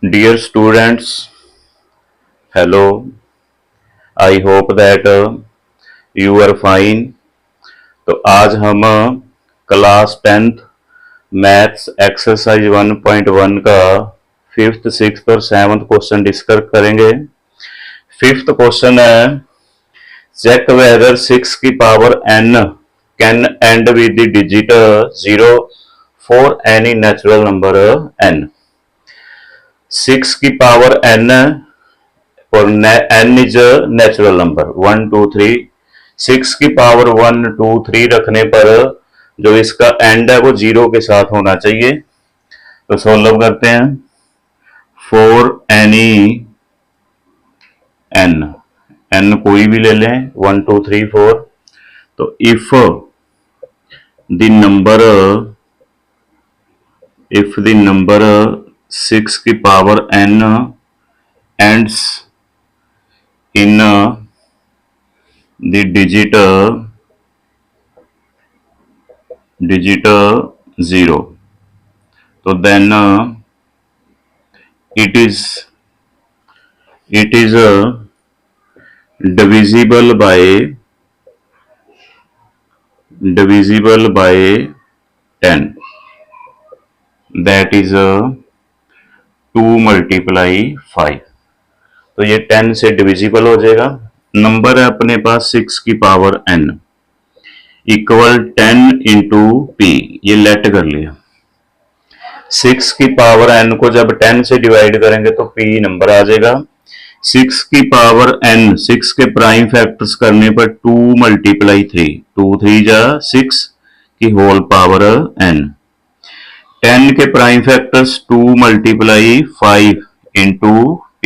Dear students, hello. I hope that you are fine. तो आज हम क्लास 10th मैथ्स एक्सरसाइज 1.1 का fifth sixth और सेवंथ क्वेश्चन डिस्कस करेंगे। फिफ्थ क्वेश्चन है चेक वेदर 6 की power n can and with the digit 0 for any natural number n। 6 की power n और n इज नेचुरल नंबर 1 2 3। 6 की power 1 2 3 रखने पर जो इसका एंड है वो 0 के साथ होना चाहिए। तो सॉल्व करते हैं। फॉर एनी n कोई भी ले लें 1 2 3 4। तो इफ द नंबर 6 की power n ends in the digit 0, तो then it is divisible by 10, that is 2 multiply 5। तो ये 10 से डिविजिबल हो जाएगा। नंबर है अपने पास 6 की power n equal 10 into P, ये लेट कर लिया। 6 की पावर n को जब 10 से डिवाइड करेंगे तो p नंबर आ जाएगा। 6 की पावर n 6 के प्राइम फैक्टर्स करने पर 2 मल्टीप्लाई 3, 2 3 जा 6 की होल पावर n। 10 के prime factors 2 multiply 5 into p।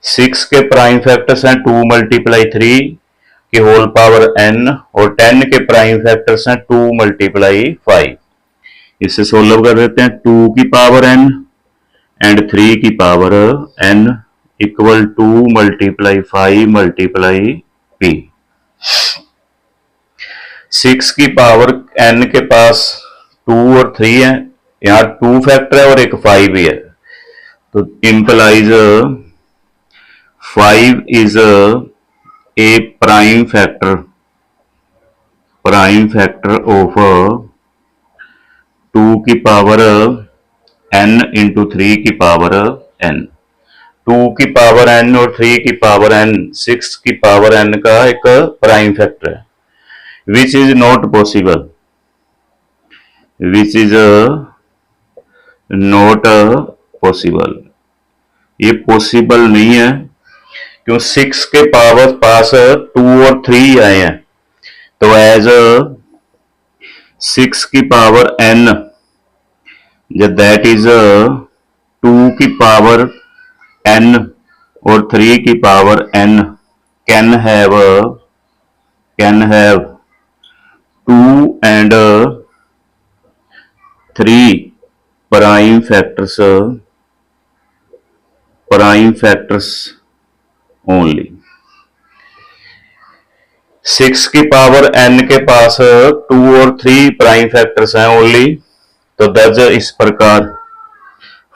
6 के प्राइम फैक्टर्स हैं 2 मल्टीप्लाई 3 की होल पावर n और 10 के प्राइम फैक्टर्स हैं 2 मल्टीप्लाई 5। इसे सोल्व कर देते हैं। 2 की पावर n एंड 3 की power n equal 2 multiply 5 multiply p। 6 की पावर n के पास 2 और 3 है, यहां 2 फैक्टर है और एक 5 भी है, तो implies 5 is a prime factor of 2 की पावर n into 3 की पावर n। 2 की पावर n और 3 की पावर n 6 की पावर n का एक प्राइम फैक्टर है, which is not possible। ये पॉसिबल नहीं है क्यों? 6 के पावर पास 2 और 3 आए हैं, तो एज 6 की पावर n दैट इज 2 की पावर n और 3 की power n can have 2 and 3 prime factors only. 6 की पावर n के पास 2 और 3 प्राइम फैक्टर्स हैं ओनली, तो दर्ज इस प्रकार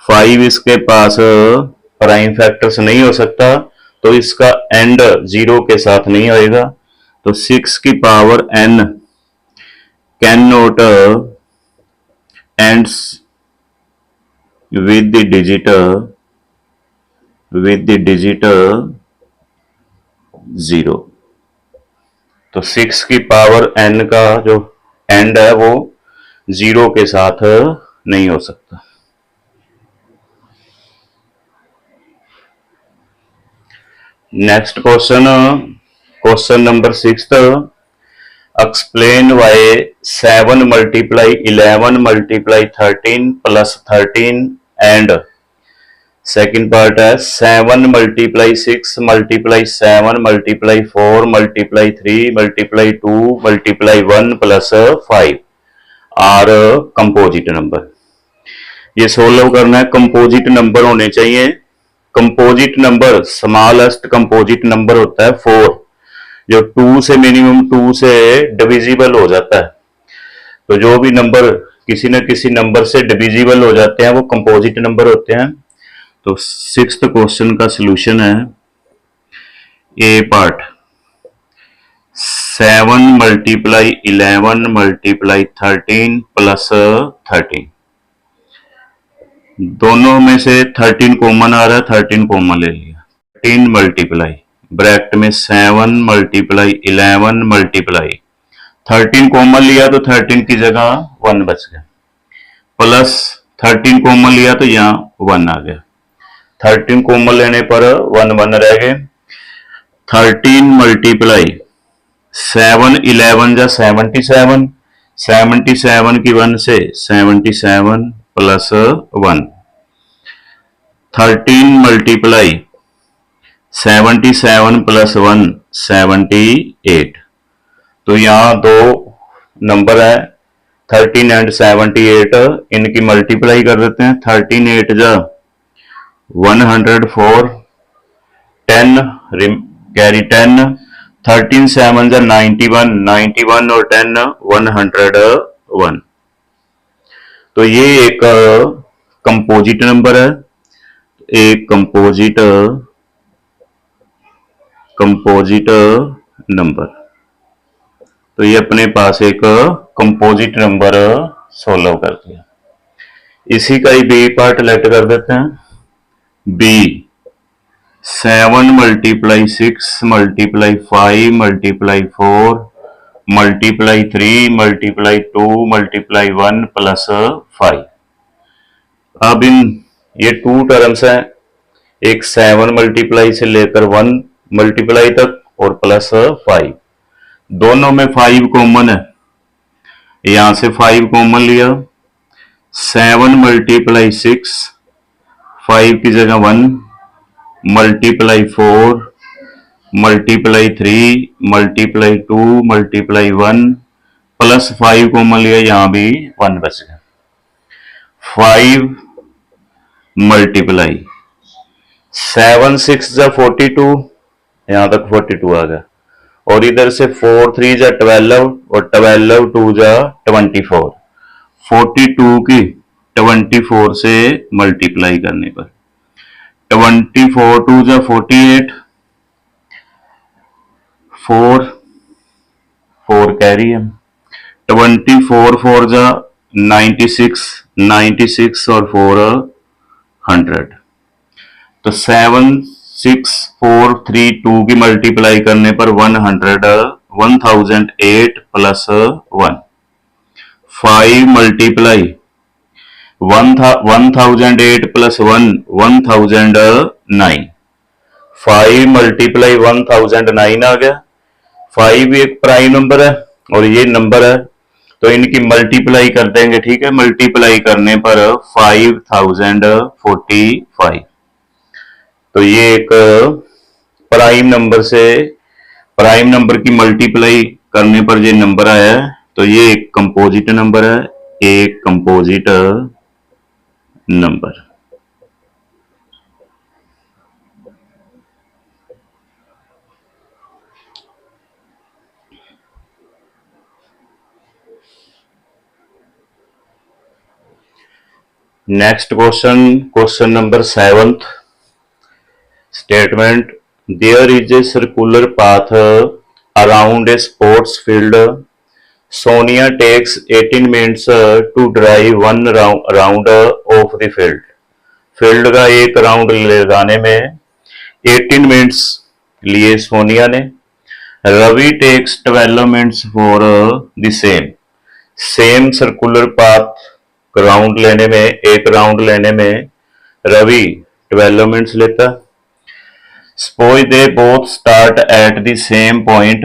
5 इसके पास प्राइम फैक्टर्स नहीं हो सकता, तो इसका एंड 0 के साथ नहीं होएगा। तो 6 की power n can not ends with the digit 0। तो 6 की पावर n का जो एंड है वो 0 के साथ नहीं हो सकता। Next question number 6। Explain why 7 multiply 11 multiply 13 plus 13 and second part है 7 multiply 6 multiply 7 multiply 4 multiply 3 multiply 2 multiply 1 plus 5 are composite number. ये सोल्व करना है। कंपोजिट नंबर होने चाहिए। Composite number smallest composite number होता है 4, जो 2 से मिनिमम 2 से डिविजिबल हो जाता है। तो जो भी नंबर किसी न किसी नंबर से डिविजिबल हो जाते हैं वो कंपोजिट नंबर होते हैं। तो सिक्स्थ क्वेश्चन का सलूशन है ए पार्ट 7 मल्टीप्लाई 11 मल्टीप्लाई 13 प्लस 13। दोनों में से 13 कॉमन आ रहा है, 13 कॉमन ले लिया। 13 मल्टीप्लाई ब्रैकेट में 7 मल्टीप्लाई 11 मल्टीप्लाई 13 कॉमन लिया तो 13 की जगह 1 बच गया, प्लस 13 कॉमन लिया तो यहाँ 1 आ गया। 13 कॉमन लेने पर 1 1 रह गए। 13 मल्टीप्लाई 7 11 जा 77, 77 की 1 से 77 प्लस 1। 13 multiply 77 plus 1 78। तो यहाँ दो नंबर है 13 एंड 78, इनकी मल्टीप्लाई कर देते हैं। 13 8 जा 104, 10 कैरी 10, 13 7 जा 91, 91 और 10 101। तो ये एक कंपोजिट नंबर है, एक कंपोजिट नंबर। तो ये अपने पास एक कंपोजिट नंबर सोल्व कर दिया। इसी का ही बी पार्ट लेट कर देते हैं। B 7 multiply 6 multiply 5 multiply 4 multiply 3 multiply 2 multiply 1 plus 5। अब ये 2 टर्म्स हैं, एक 7 मल्टीप्लाई से लेकर 1 मल्टीप्लाई तक और प्लस 5। दोनों में 5 कॉमन है, यहां से 5 कॉमन लिया। 7 मल्टीप्लाई 6, 5 की जगह 1 multiply 4 multiply 3 multiply 2 multiply 1 plus 5 common लिया, यहां भी 1 बच गया। 5 मल्टीप्लाई 7 6 जा 42, यहां तक 42 आ गया, और इधर से 4 3 जा 12 और 12 2 जा 24। 42 की 24 से मल्टीप्लाई करने पर 24 2 जा 48, 4 कैरी है। 24 4 जा 96, 96 और 4 100। तो 7 6 4 3 2 की मल्टीप्लाई करने पर 1008 प्लस 1। 5 multiply 1008 plus 1 1009। 5 मल्टीप्लाई 1009 आ गया। 5 एक प्राइम नंबर है और ये नंबर है, तो इनकी मल्टीप्लाई कर देंगे। ठीक है, मल्टीप्लाई करने पर 5045। तो ये एक प्राइम नंबर से प्राइम नंबर की मल्टीप्लाई करने पर ये नंबर आया है, तो ये एक कंपोजिट नंबर है, एक composite number. Next question number 7th statement. There is a circular path around a sports field. Sonia takes 18 minutes to drive one round of the field. Field का एक राउंड लगाने में 18 मिनट्स लिए सोनिया ने। Ravi takes 12 minutes for the same circular path round लेने में, एक round लेने में रवि 12 मिनट्स लेता। Suppose they both start at the same point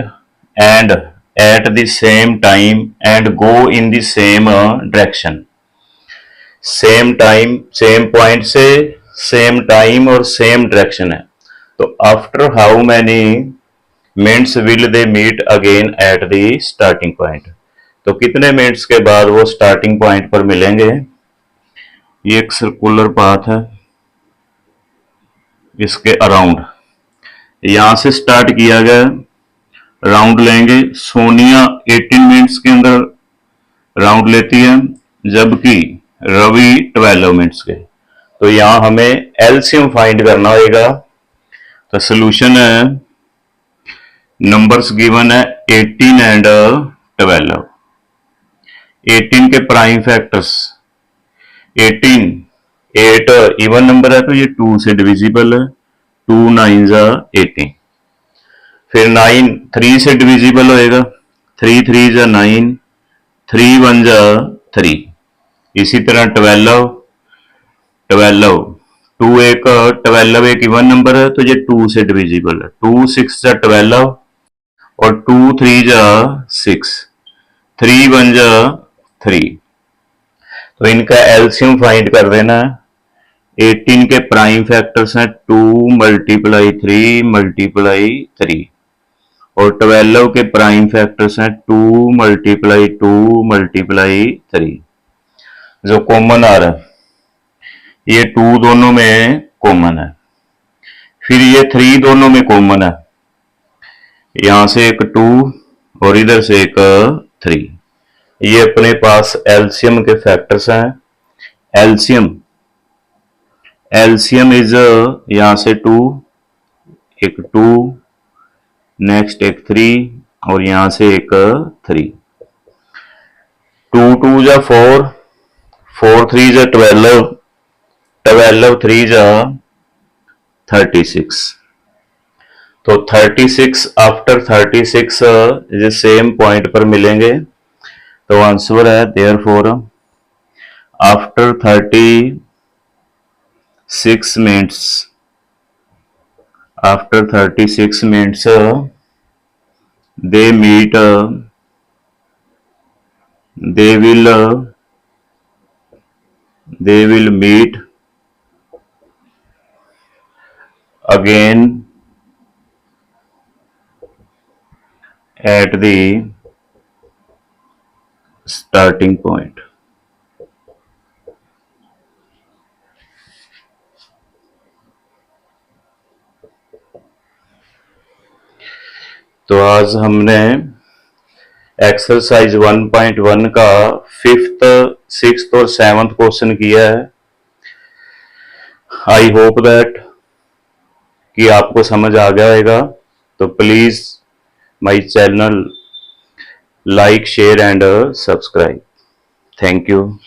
and at the same time and go in the same direction. Same time, same point से same time और same direction है, तो after how many minutes will they meet again at the starting point. तो कितने minutes के बाद वो starting point पर मिलेंगे। ये एक सर्कुलर पाथ है, इसके अराउंड यहां से स्टार्ट किया गया, राउंड लेंगे। सोनिया 18 मिनट्स के अंदर राउंड लेती है, जबकि रवि 12 मिनट्स के। तो यहां हमें एलसीएम फाइंड करना होगा। तो सोल्यूशन है, नंबर्स गिवन है 18 एंड 12। 18 के प्राइम फैक्टर्स, 18 8 इवन नंबर है तो ये 2 से डिविजिबल है, 2 9 जा 18। फिर 9 3 से डिविजिबल होएगा, 3 3 जा 9, 3 1 जा 3। इसी तरह 12 12 2 एक 12 एक इवन नंबर है तो ये 2 से डिविजिबल है, 2 6 जा 12 और 2 3 जा 6, 3 1 जा 3। तो इनका एलसीएम फाइंड कर देना है। 18 के प्राइम फैक्टर्स हैं 2 मल्टीप्लाई 3 मल्टीप्लाई 3 और 12 के प्राइम फैक्टर्स हैं 2 मल्टीप्लाई 2 मल्टीप्लाई 3। जो कॉमन आ रहा है ये 2 दोनों में कॉमन है, फिर ये 3 दोनों में कॉमन है, यहां से एक 2 और इधर से एक 3। ये अपने पास एलसीएम के फैक्टर्स हैं। एलसीएम एलसीएम इज यहां से 2, एक 2, नेक्स्ट एक 3 और यहां से एक 3। 2 2 जा 4, 4 3 जा 12, 12 3 जा 36। तो 36 आफ्टर 36 ये सेम पॉइंट पर मिलेंगे। तो आंसर है therefore after 36 minutes, after 36 minutes they meet, they will meet again at the starting point। तो आज हमने एक्सरसाइज 1.1 का 5th 6th और 7th क्वेश्चन किया है। आई होप दैट कि आपको समझ आ गया होगा। तो please my channel like share and subscribe. Thank you.